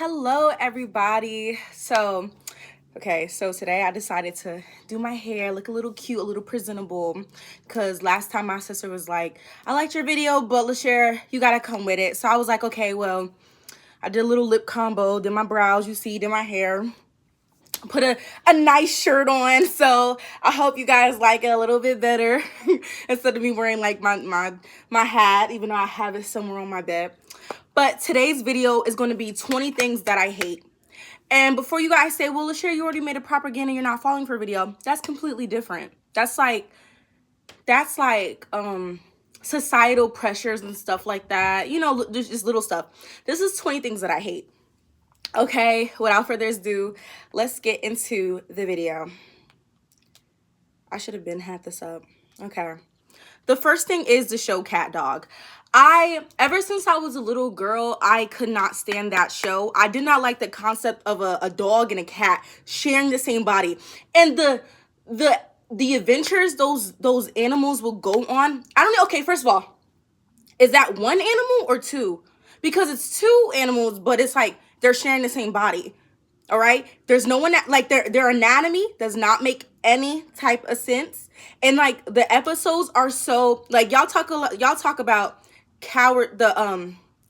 Hello, everybody. So today I decided to do my hair, look a little cute, a little presentable, because last time my sister was like, I liked your video, but LaShare, you gotta come with it. So I was like, okay, well, I did a little lip combo, did my brows, you see, did my hair, put a nice shirt on. So I hope you guys like it a little bit better instead of me wearing like my hat, even though I have it somewhere on my bed. But today's video is going to be 20 things that I hate. And before you guys say, well, LaShare, you already made a propaganda, you're not falling for a video. That's completely different. That's like societal pressures and stuff like that. You know, just little stuff. This is 20 things that I hate. Okay, without further ado, let's get into the video. I should have had this up. Okay. The first thing is the show CatDog. Ever since I was a little girl, I could not stand that show. I did not like the concept of a dog and a cat sharing the same body. And the adventures those animals will go on. I don't know. Okay, first of all, is that one animal or two? Because it's two animals, but it's like they're sharing the same body. All right. There's no one that, like, their anatomy does not make any type of sense. And like the episodes are so like y'all talk about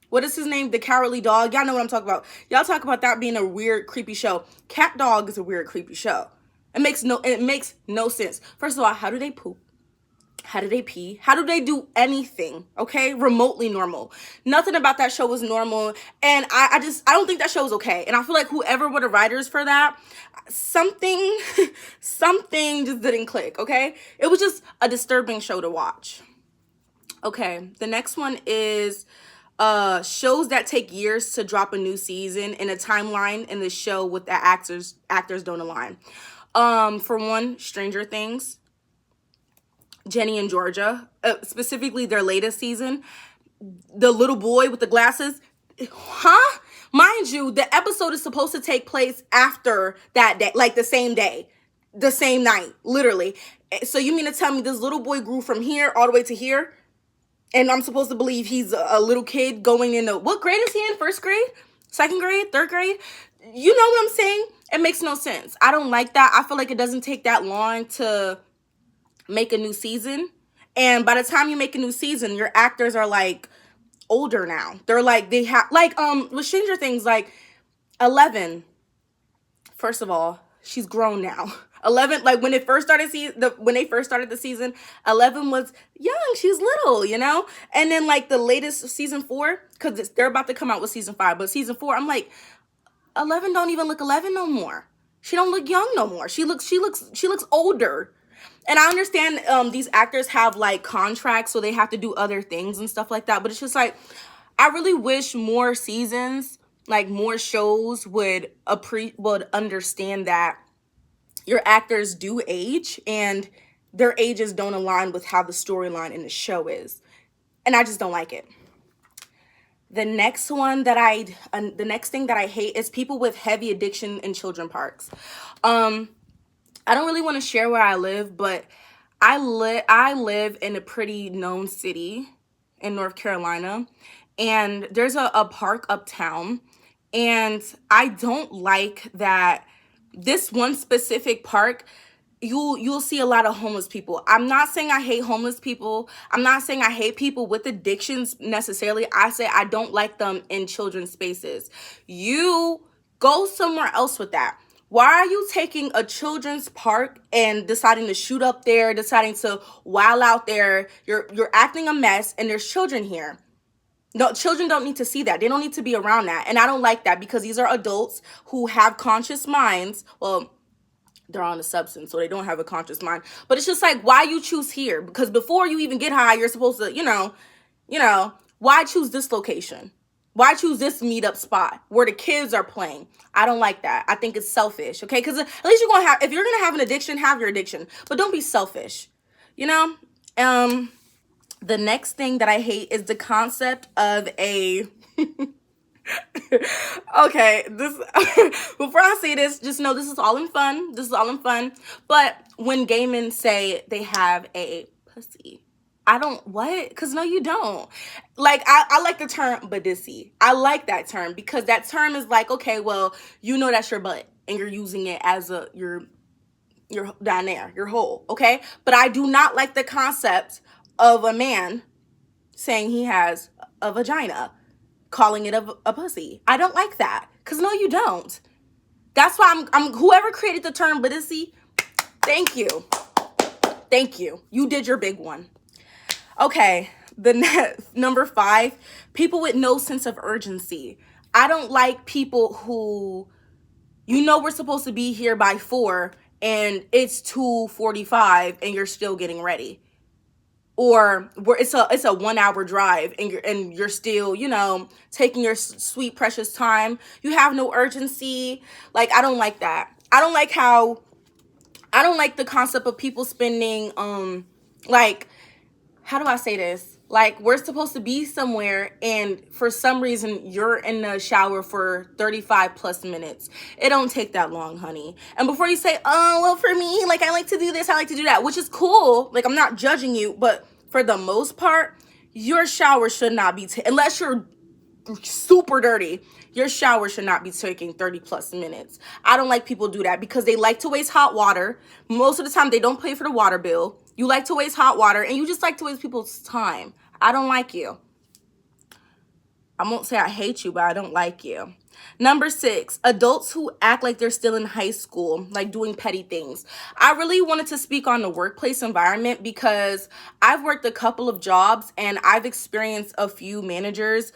what is his name? The Cowardly Dog. Y'all know what I'm talking about. Y'all talk about that being a weird, creepy show. CatDog is a weird, creepy show. It makes no sense. First of all, how do they poop? How do they pee? How do they do anything? Okay, remotely normal. Nothing about that show was normal, and I don't think that show was okay. And I feel like whoever were the writers for that, something just didn't click. Okay, it was just a disturbing show to watch. Okay, the next one is shows that take years to drop a new season in a timeline in the show with the actors don't align. For one, Stranger Things. Jenny and Georgia, specifically their latest season, the little boy with the glasses, mind you, the episode is supposed to take place after that day, like the same day, the same night, literally. So you mean to tell me this little boy grew from here all the way to here, and I'm supposed to believe he's a little kid going into, what grade is he in? First grade, second grade, third grade? You know what I'm saying? It makes no sense. I don't like that. I feel like it doesn't take that long to make a new season, and by the time you make a new season, your actors are like older now. They're like, they have like with Stranger Things, like 11, first of all, she's grown now. 11, like when they first started the season, 11 was young, she's little, you know. And then like the latest season 4, because they're about to come out with season 5, but season 4, I'm like, 11 don't even look 11 no more. She don't look young no more. She looks older. And I understand these actors have like contracts, so they have to do other things and stuff like that. But it's just like, I really wish more seasons, like more shows would understand that your actors do age and their ages don't align with how the storyline in the show is. And I just don't like it. The next thing that I hate is people with heavy addiction in children parks. I don't really want to share where I live, but I live in a pretty known city in North Carolina, and there's a park uptown, and I don't like that this one specific park, you'll see a lot of homeless people. I'm not saying I hate homeless people. I'm not saying I hate people with addictions necessarily. I say I don't like them in children's spaces. You go somewhere else with that. Why are you taking a children's park and deciding to shoot up there, deciding to wild out there? You're acting a mess, and there's children here. No, children don't need to see that. They don't need to be around that. And I don't like that, because these are adults who have conscious minds. Well, they're on a substance, so they don't have a conscious mind. But it's just like, why you choose here? Because before you even get high, you're supposed to, you know, why choose this location? Why choose this meetup spot where the kids are playing? I don't like that. I think it's selfish, okay? Because at least you're going to have, if you're going to have an addiction, have your addiction. But don't be selfish, you know? The next thing that I hate is the concept of a... Okay, this before I say this, just know this is all in fun. But when gay men say they have a pussy, I don't, what? Because no, you don't. Like, I like the term badissy. I like that term because that term is like, okay, well, you know that's your butt and you're using it as your down there, your hole, okay? But I do not like the concept of a man saying he has a vagina, calling it a pussy. I don't like that. Because no, you don't. That's why I'm whoever created the term badissy, thank you. Thank you. You did your big one. Okay, number 5, people with no sense of urgency. I don't like people who, we're supposed to be here by 4 and it's 2:45 and you're still getting ready. Or it's a 1-hour drive and you're still, taking your sweet precious time. You have no urgency. Like, I don't like that. I don't like the concept of people spending like, how do I say this? Like, we're supposed to be somewhere and for some reason you're in the shower for 35 plus minutes. It don't take that long, honey. And before you say, oh, well, for me, like, I like to do this, I like to do that, which is cool. Like, I'm not judging you, but for the most part, your shower should not be, unless you're super dirty, your shower should not be taking 30 plus minutes. I don't like people do that because they like to waste hot water. Most of the time, they don't pay for the water bill. You like to waste hot water and you just like to waste people's time. I don't like you. I won't say I hate you, but I don't like you. Number 6, adults who act like they're still in high school, like doing petty things. I really wanted to speak on the workplace environment because I've worked a couple of jobs and I've experienced a few managers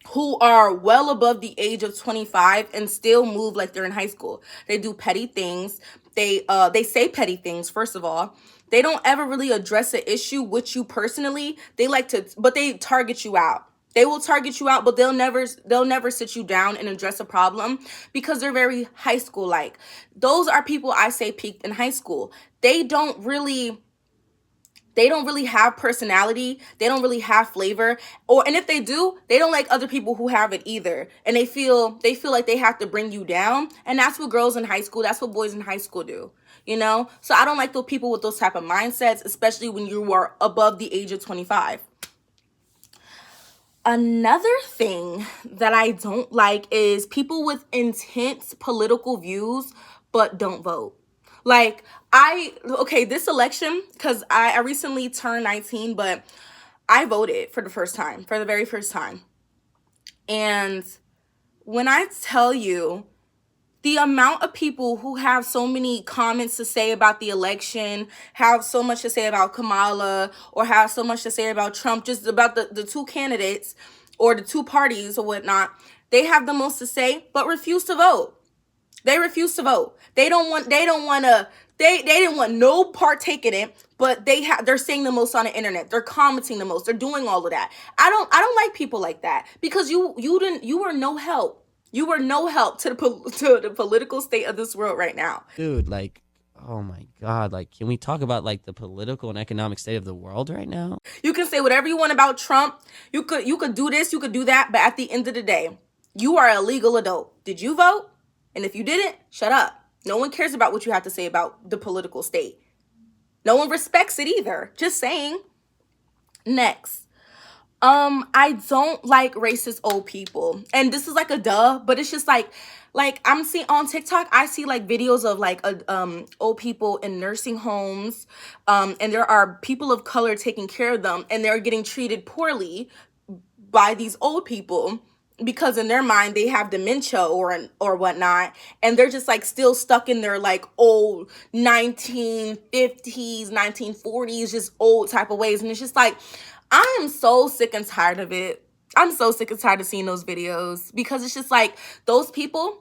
who are well above the age of 25 and still move like they're in high school. They do petty things. They say petty things, first of all. They don't ever really address an issue with you personally. But they target you out. They will target you out, but they'll never sit you down and address a problem because they're very high school like. Those are people I say peaked in high school. They don't really have personality. They don't really have flavor. And if they do, they don't like other people who have it either. And they feel like they have to bring you down. And that's what girls in high school, that's what boys in high school do. So I don't like those people with those type of mindsets, especially when you are above the age of 25. Another thing that I don't like is people with intense political views but don't vote. Like, this election, because I recently turned 19, but I voted for the very first time. And when I tell you the amount of people who have so many comments to say about the election, have so much to say about Kamala, or have so much to say about Trump, just about the two candidates or the two parties or whatnot, they have the most to say, but refuse to vote. They refuse to vote. They didn't want no partake in it, but they're saying the most on the internet. They're commenting the most. They're doing all of that. I don't like people like that because you were no help. You were no help to the political state of this world right now. Dude, like, oh my God, like, can we talk about like the political and economic state of the world right now? You can say whatever you want about Trump. You could do this, you could do that, but at the end of the day, you are a legal adult. Did you vote? And if you didn't, shut up. No one cares about what you have to say about the political state. No one respects it either. Just saying. Next. I don't like racist old people. And this is like a duh, but it's just like I'm seeing on TikTok, I see like videos of like old people in nursing homes. And there are people of color taking care of them and they're getting treated poorly by these old people because in their mind they have dementia or whatnot, and they're just like still stuck in their like old 1950s, 1940s, just old type of ways. And it's just like, I am so sick and tired of it. I'm so sick and tired of seeing those videos because it's just like those people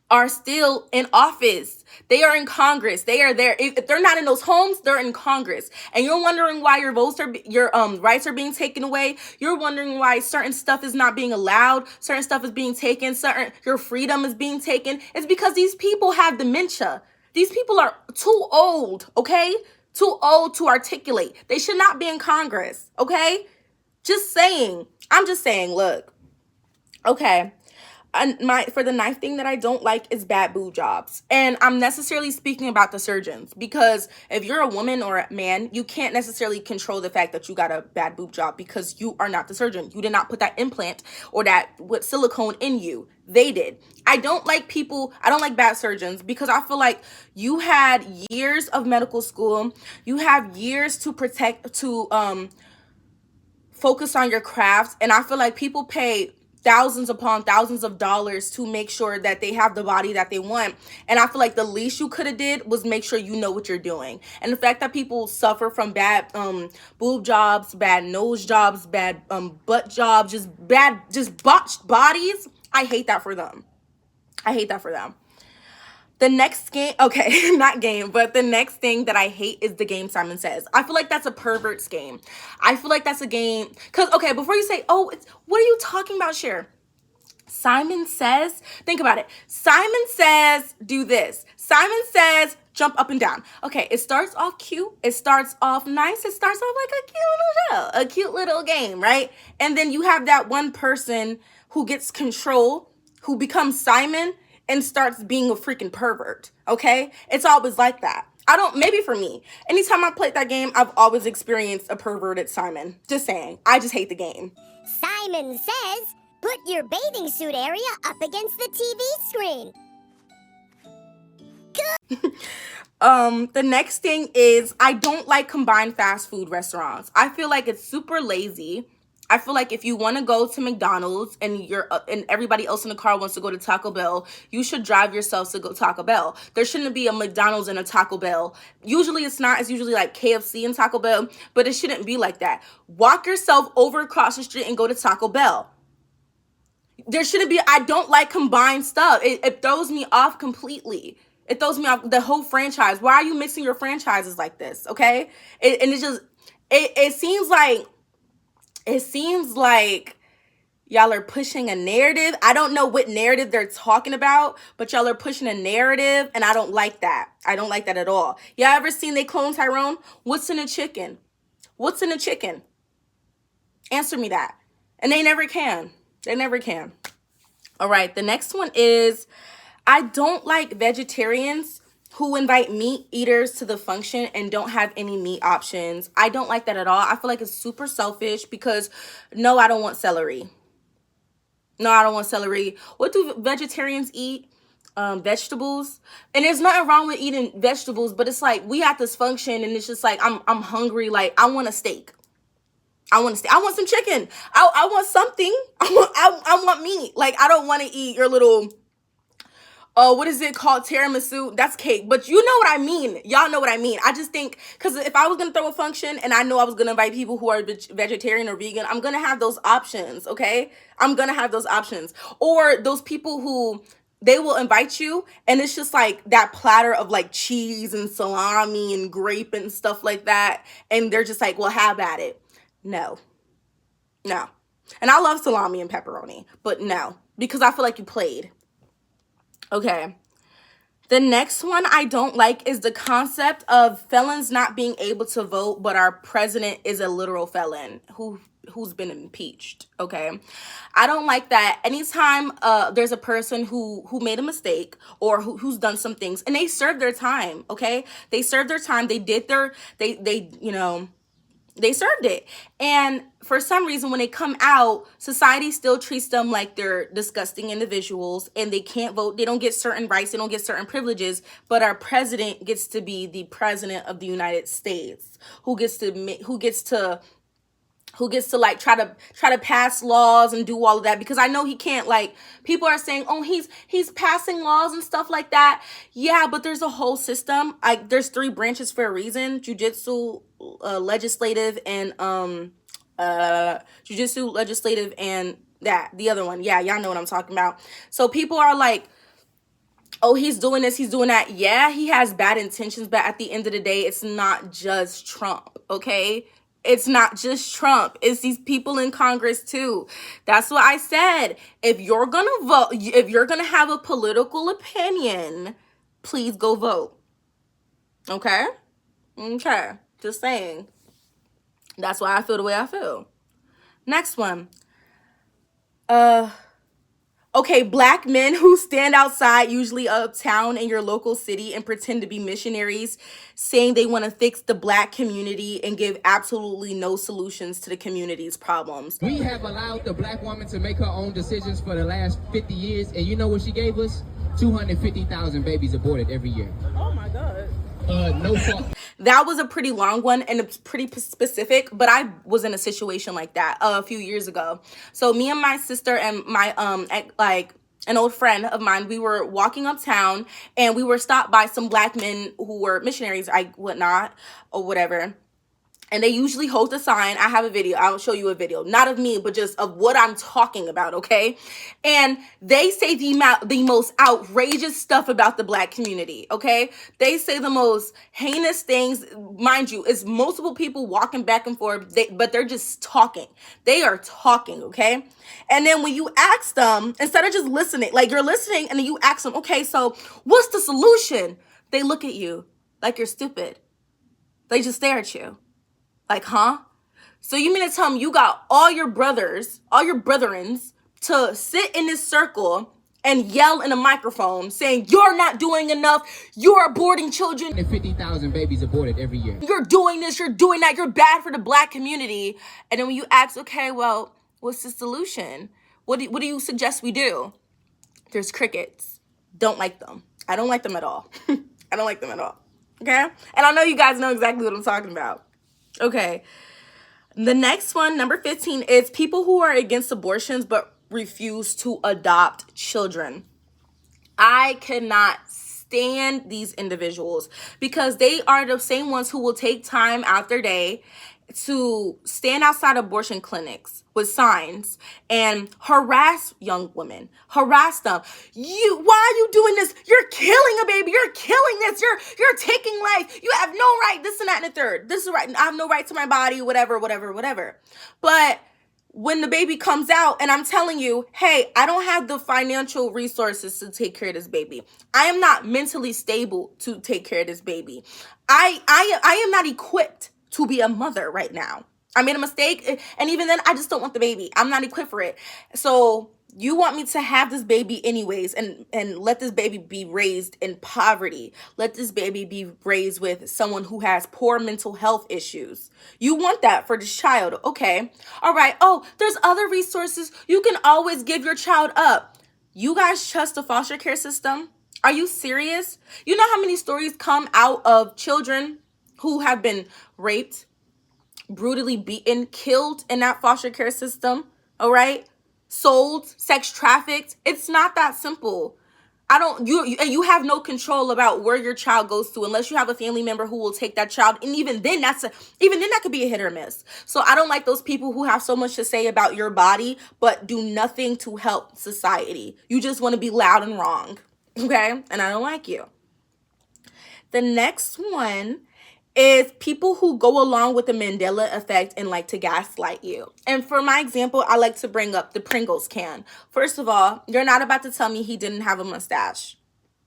are still in office. They are in Congress. They are there. If they're not in those homes, they're in Congress. And you're wondering why your rights are being taken away. You're wondering why certain stuff is not being allowed. Certain stuff is being taken. Your freedom is being taken. It's because these people have dementia. These people are too old, okay? Too old to articulate. They should not be in Congress, okay? Just saying. I'm just saying, look. Okay. For the ninth thing that I don't like is bad boob jobs. And I'm necessarily speaking about the surgeons, because if you're a woman or a man, you can't necessarily control the fact that you got a bad boob job because you are not the surgeon. You did not put that implant or that with silicone in you. They did. I don't like bad surgeons, because I feel like you had years of medical school. You have years to focus on your craft, and I feel like people pay thousands upon thousands of dollars to make sure that they have the body that they want. And I feel like the least you could have did was make sure you know what you're doing. And the fact that people suffer from bad boob jobs, bad nose jobs, bad butt jobs, just botched bodies, I hate that for them. I hate that for them. The next game, okay, not game, but the next thing that I hate is the game Simon Says. I feel like that's a pervert's game. I feel like that's a game, because, okay, before you say, oh, what are you talking about, Cher? Simon Says, think about it. Simon Says, do this. Simon Says, jump up and down. Okay, it starts off cute. It starts off nice. It starts off like a cute little show, a cute little game, right? And then you have that one person who gets control, who becomes Simon, and starts being a freaking pervert, okay? It's always like that. Maybe for me, anytime I played that game, I've always experienced a perverted Simon. Just saying. I just hate the game. Simon Says, put your bathing suit area up against the TV screen. The next thing is, I don't like combined fast food restaurants. I feel like it's super lazy. I feel like if you want to go to McDonald's and and everybody else in the car wants to go to Taco Bell, you should drive yourself to go Taco Bell. There shouldn't be a McDonald's and a Taco Bell. Usually it's not. It's usually like KFC and Taco Bell, but it shouldn't be like that. Walk yourself over across the street and go to Taco Bell. There shouldn't be. I don't like combined stuff. It throws me off completely. It throws me off the whole franchise. Why are you mixing your franchises like this? Okay, it seems like y'all are pushing a narrative. I don't know what narrative they're talking about, but y'all are pushing a narrative, and I don't like that. I don't like that at all. Y'all ever seen they clone Tyrone? What's in a chicken? What's in a chicken? Answer me that. And they never can. They never can. All right, the next one is, I don't like vegetarians who invite meat eaters to the function and don't have any meat options. I don't like that at all. I feel like it's super selfish, because no, I don't want celery. No, I don't want celery. What do vegetarians eat? Vegetables. And there's nothing wrong with eating vegetables, but it's like we at this function and it's just like I'm hungry. Like, I want a steak. I want some chicken. I want something. I want meat. Like, I don't want to eat your little what is it called? Tiramisu? That's cake. But you know what I mean. Y'all know what I mean. I just think, because if I was going to throw a function and I know I was going to invite people who are vegetarian or vegan, I'm going to have those options, okay? I'm going to have those options. Or those people who, they will invite you and it's just like that platter of like cheese and salami and grape and stuff like that. And they're just like, well, have at it. No. No. And I love salami and pepperoni, but no. Because I feel like you played. Okay, the next one I don't like is the concept of felons not being able to vote, but our president is a literal felon who's been impeached, okay? I don't like that. Anytime there's a person who made a mistake or who's done some things and they served their time, okay? They served their time. They did they served it. And for some reason, when they come out, society still treats them like they're disgusting individuals and they can't vote. They don't get certain rights. They don't get certain privileges. But our president gets to be the president of the United States, who gets to like try to pass laws and do all of that, because I know he can't. Like, people are saying, oh, he's passing laws and stuff like that. Yeah, but there's a whole system. Like, there's 3 branches for a reason: judicial, legislative, and the other one. Yeah, y'all know what I'm talking about. So people are like, oh, he's doing this, he's doing that. Yeah, he has bad intentions, but at the end of the day, it's not just Trump, okay? It's not just Trump. It's these people in Congress too. That's what I said. If you're going to vote, if you're going to have a political opinion, please go vote. Okay? Okay. Just saying. That's why I feel the way I feel. Next one. Okay, black men who stand outside, usually uptown in your local city, and pretend to be missionaries, saying they want to fix the black community and give absolutely no solutions to the community's problems. We have allowed the black woman to make her own decisions for the last 50 years, and you know what she gave us? 250,000 babies aborted every year. Oh my God. No fault. That was a pretty long one and it's pretty specific, but I was in a situation like that a few years ago. So me and my sister and my an old friend of mine, we were walking uptown and we were stopped by some black men who were missionaries, whatnot, or whatever. And they usually hold a sign. I have a video. I'll show you a video. Not of me, but just of what I'm talking about, okay? And they say the most outrageous stuff about the black community, okay? They say the most heinous things. Mind you, it's multiple people walking back and forth, but they're just talking. They are talking, okay? And then when you ask them, instead of just listening, like you're listening, and then you ask them, okay, so what's the solution? They look at you like you're stupid. They just stare at you. Like, huh? So you mean to tell me you got all your brethrens to sit in this circle and yell in a microphone saying, you're not doing enough, you're aborting children. 50,000 babies aborted every year. You're doing this, you're doing that, you're bad for the black community. And then when you ask, okay, well, what's the solution? What do you suggest we do? There's crickets. Don't like them. I don't like them at all. I don't like them at all. Okay? And I know you guys know exactly what I'm talking about. Okay, the next one, number 15, is people who are against abortions but refuse to adopt children. I cannot stand these individuals because they are the same ones who will take time out their day to stand outside abortion clinics with signs and harass young women, harass them. Why are you doing this? You're killing a baby. You're killing this. You're taking life. You have no right. This and that and the third. This is right. I have no right to my body. Whatever. But when the baby comes out and I'm telling you, hey, I don't have the financial resources to take care of this baby. I am not mentally stable to take care of this baby. I am not equipped to be a mother right now. I made a mistake, and even then, I just don't want the baby. I'm not equipped for it. So you want me to have this baby anyways and let this baby be raised in poverty. Let this baby be raised with someone who has poor mental health issues. You want that for this child. Okay. All right. Oh, there's other resources. You can always give your child up. You guys trust the foster care system? Are you serious? You know how many stories come out of children who have been raped, brutally beaten, killed in that foster care system, all right? Sold, sex trafficked. It's not that simple. You have no control about where your child goes to unless you have a family member who will take that child. And even then that could be a hit or miss. So I don't like those people who have so much to say about your body, but do nothing to help society. You just want to be loud and wrong, okay? And I don't like you. The next one is people who go along with the Mandela effect and like to gaslight you. And for my example, I like to bring up the Pringles can. First of all, you're not about to tell me he didn't have a mustache.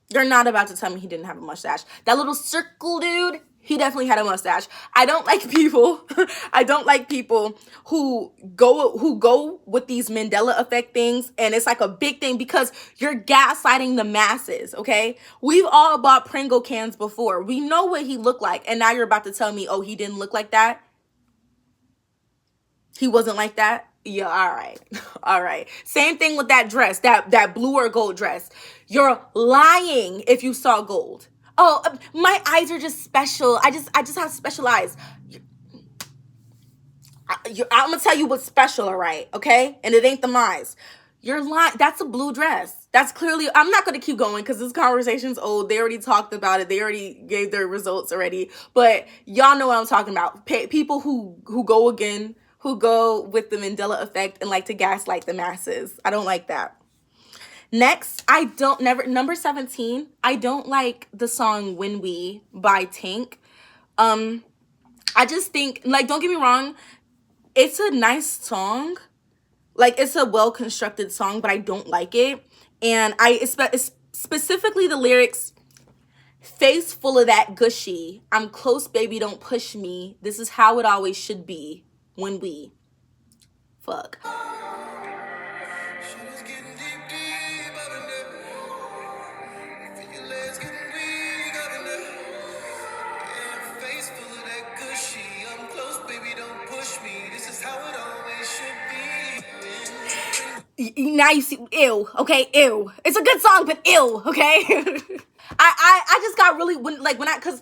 You're not about to tell me he didn't have a mustache. That little circle dude, he definitely had a mustache. I don't like people who go with these Mandela effect things, and it's like a big thing because you're gaslighting the masses, okay? We've all bought Pringle cans before. We know what he looked like, and now you're about to tell me, oh, he didn't look like that? He wasn't like that? Yeah, all right. All right. Same thing with that dress, that blue or gold dress. You're lying if you saw gold. Oh, my eyes are just special. I just have special eyes. I'm going to tell you what's special, all right? Okay? And it ain't them eyes. You're lying. That's a blue dress. That's clearly, I'm not going to keep going because this conversation's old. They already talked about it. They already gave their results already. But y'all know what I'm talking about. People who go with the Mandela effect and like to gaslight the masses. I don't like that. Next, number 17, I don't like the song When We by Tank. I just think, like, don't get me wrong, it's a nice song. Like, it's a well-constructed song, but I don't like it. And specifically the lyrics, face full of that gushy, I'm close, baby, don't push me. This is how it always should be when we fuck. now you see, ew, okay, ew. It's a good song, but ew, okay? I just got really, because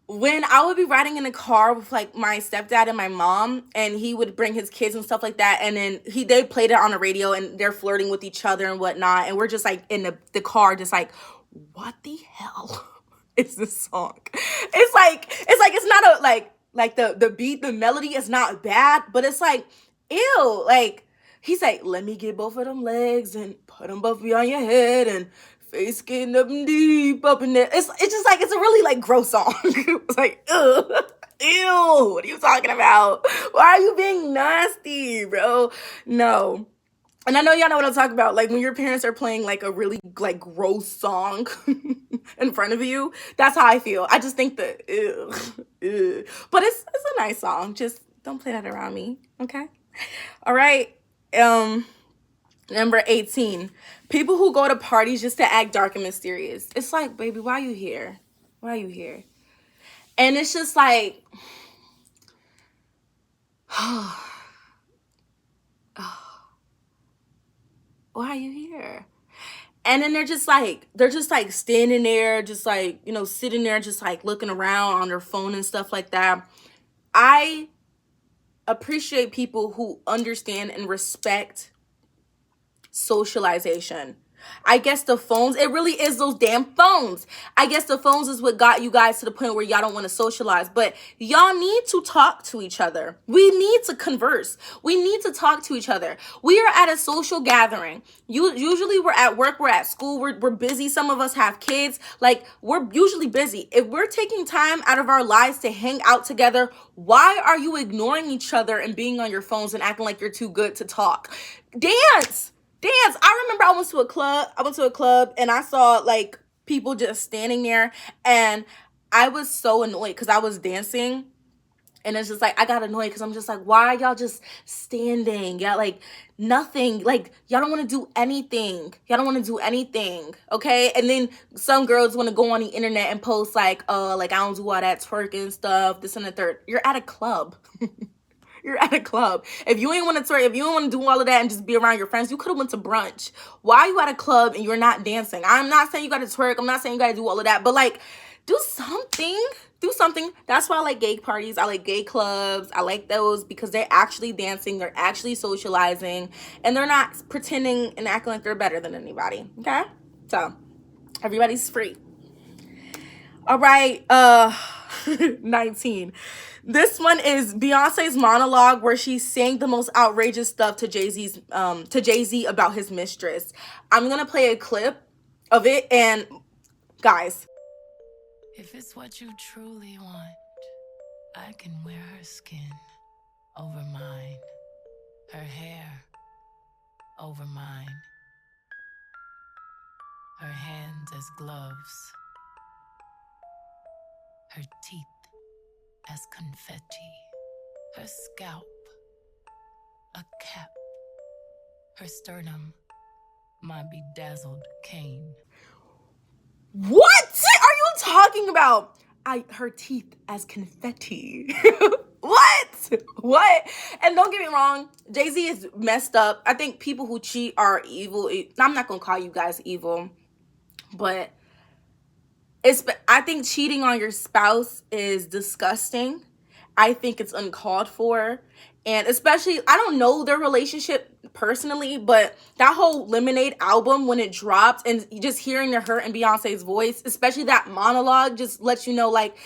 when I would be riding in a car with like my stepdad and my mom, and he would bring his kids and stuff like that, and then they played it on the radio, and they're flirting with each other and whatnot, and we're just like in the car, just like, what the hell is this song? It's not like the beat, the melody is not bad, but it's like, ew, like he's like, let me get both of them legs and put them both behind your head and face getting up and deep up in there. It's just like, it's a really like gross song. It's like, ugh, ew, what are you talking about? Why are you being nasty, bro? No. And I know y'all know what I'm talking about. Like when your parents are playing like a really like gross song in front of you, that's how I feel. I just think that, ew, ew. But it's a nice song. Just don't play that around me, okay? All right. Number 18. People who go to parties just to act dark and mysterious. It's like, baby, why are you here? Why are you here? And it's just like, why are you here? And then they're just like standing there, just like, you know, sitting there, just like looking around on their phone and stuff like that. I appreciate people who understand and respect socialization. I guess the phones, it really is those damn phones. I guess the phones is what got you guys to the point where y'all don't want to socialize. But y'all need to talk to each other. We need to converse. We need to talk to each other. We are at a social gathering. Usually we're at work, we're at school, we're busy. Some of us have kids. Like, we're usually busy. If we're taking time out of our lives to hang out together, why are you ignoring each other and being on your phones and acting like you're too good to talk? Dance. I remember I went to a club and I saw like people just standing there, and I was so annoyed because I was dancing, and it's just like, I got annoyed because I'm just like, why are y'all just standing? Y'all like nothing, like y'all don't want to do anything. Okay? And then some girls want to go on the internet and post like, I don't do all that twerking stuff, this and the third. You're at a club. You're at a club. If you ain't want to twerk, if you don't want to do all of that and just be around your friends, you could have went to brunch. Why are you at a club and you're not dancing? I'm not saying you got to twerk. I'm not saying you got to do all of that. But like, do something. That's why I like gay parties. I like gay clubs. I like those because they're actually dancing. They're actually socializing. And they're not pretending and acting like they're better than anybody. Okay? So, everybody's free. All right. 19. This one is Beyonce's monologue where she's saying the most outrageous stuff to Jay-Z about his mistress. I'm gonna play a clip of it, and guys. If it's what you truly want, I can wear her skin over mine, her hair over mine, her hands as gloves, her teeth as confetti, her scalp a cap, her sternum my bedazzled cane. What are you talking about? Her teeth as confetti. What? And don't get me wrong, Jay-Z is messed up. I think people who cheat are evil. I'm not gonna call you guys evil, but I think cheating on your spouse is disgusting. I think it's uncalled for. And especially, I don't know their relationship personally, but that whole Lemonade album, when it dropped, and just hearing her and Beyonce's voice, especially that monologue, just lets you know, like,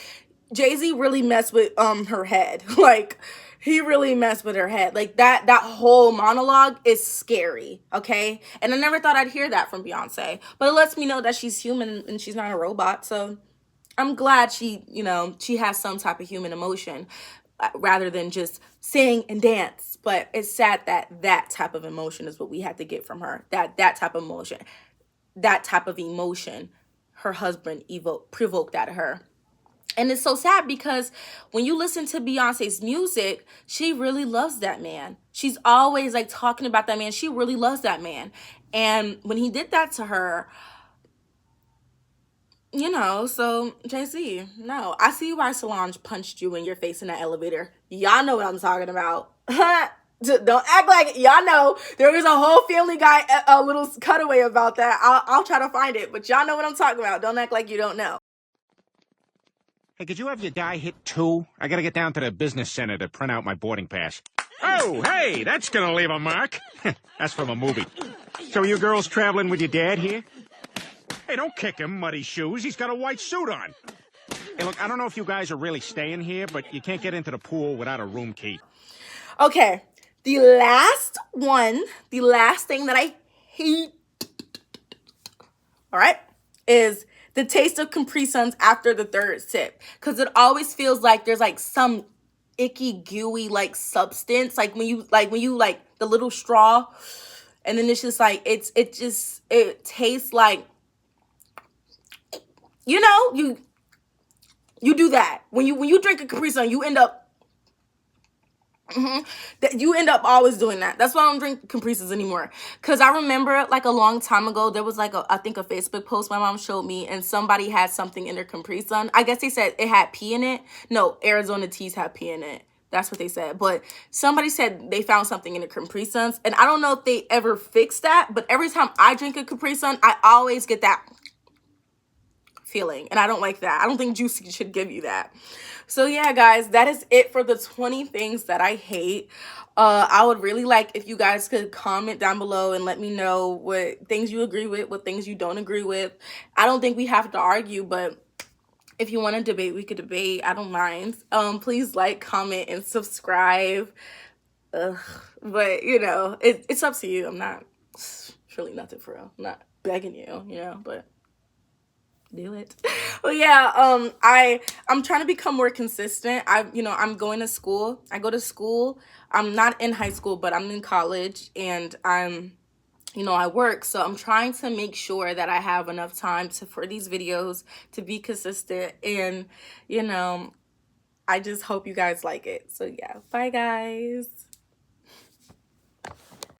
Jay-Z really messed with her head. Like, he really messed with her head. Like, that whole monologue is scary, okay? And I never thought I'd hear that from Beyonce. But it lets me know that she's human and she's not a robot. So I'm glad she has some type of human emotion rather than just sing and dance. But it's sad that type of emotion is what we had to get from her. That type of emotion her husband provoked out of her. And it's so sad because when you listen to Beyonce's music, she really loves that man. She's always like talking about that man. She really loves that man. And when he did that to her, so Jay-Z, no. I see why Solange punched you in your face in that elevator. Y'all know what I'm talking about. Don't act like y'all know. There was a whole Family Guy a little cutaway about that. I'll try to find it, but y'all know what I'm talking about. Don't act like you don't know. Hey, could you have your guy hit 2? I gotta get down to the business center to print out my boarding pass. Oh, hey, that's gonna leave a mark. That's from a movie. So you girls traveling with your dad here? Hey, don't kick him, muddy shoes. He's got a white suit on. Hey, look, I don't know if you guys are really staying here, but you can't get into the pool without a room key. Okay, the last thing that I hate, all right, is the taste of Capri Suns after the third sip. Because it always feels like there's like some icky, gooey like substance. Like when you the little straw, and then it's just like it tastes like, you know, you do that. When you drink a Capri Sun, you end up always doing that. That's why I don't drink Capri Suns anymore. Because I remember like a long time ago, there was like I think a Facebook post my mom showed me, and somebody had something in their Capri Sun. I guess they said it had pee in it. No, Arizona teas have pee in it. That's what they said. But somebody said they found something in the Capri Suns. And I don't know if they ever fixed that. But every time I drink a Capri Sun, I always get that feeling. And I don't like that. I don't think juice should give you that. So yeah, guys, that is it for the 20 things that I hate. I would really like if you guys could comment down below and let me know what things you agree with, what things you don't agree with. I don't think we have to argue, but if you want to debate, we could debate. I don't mind. Please like, comment, and subscribe. But, you know, it's up to you. It's really nothing for real. I'm not begging you, you know, but do it. Well, yeah, I'm trying to become more consistent. I'm going to school. I go to school. I'm not in high school, but I'm in college, and I work. So I'm trying to make sure that I have enough time for these videos to be consistent, and I just hope you guys like it. So yeah, bye guys.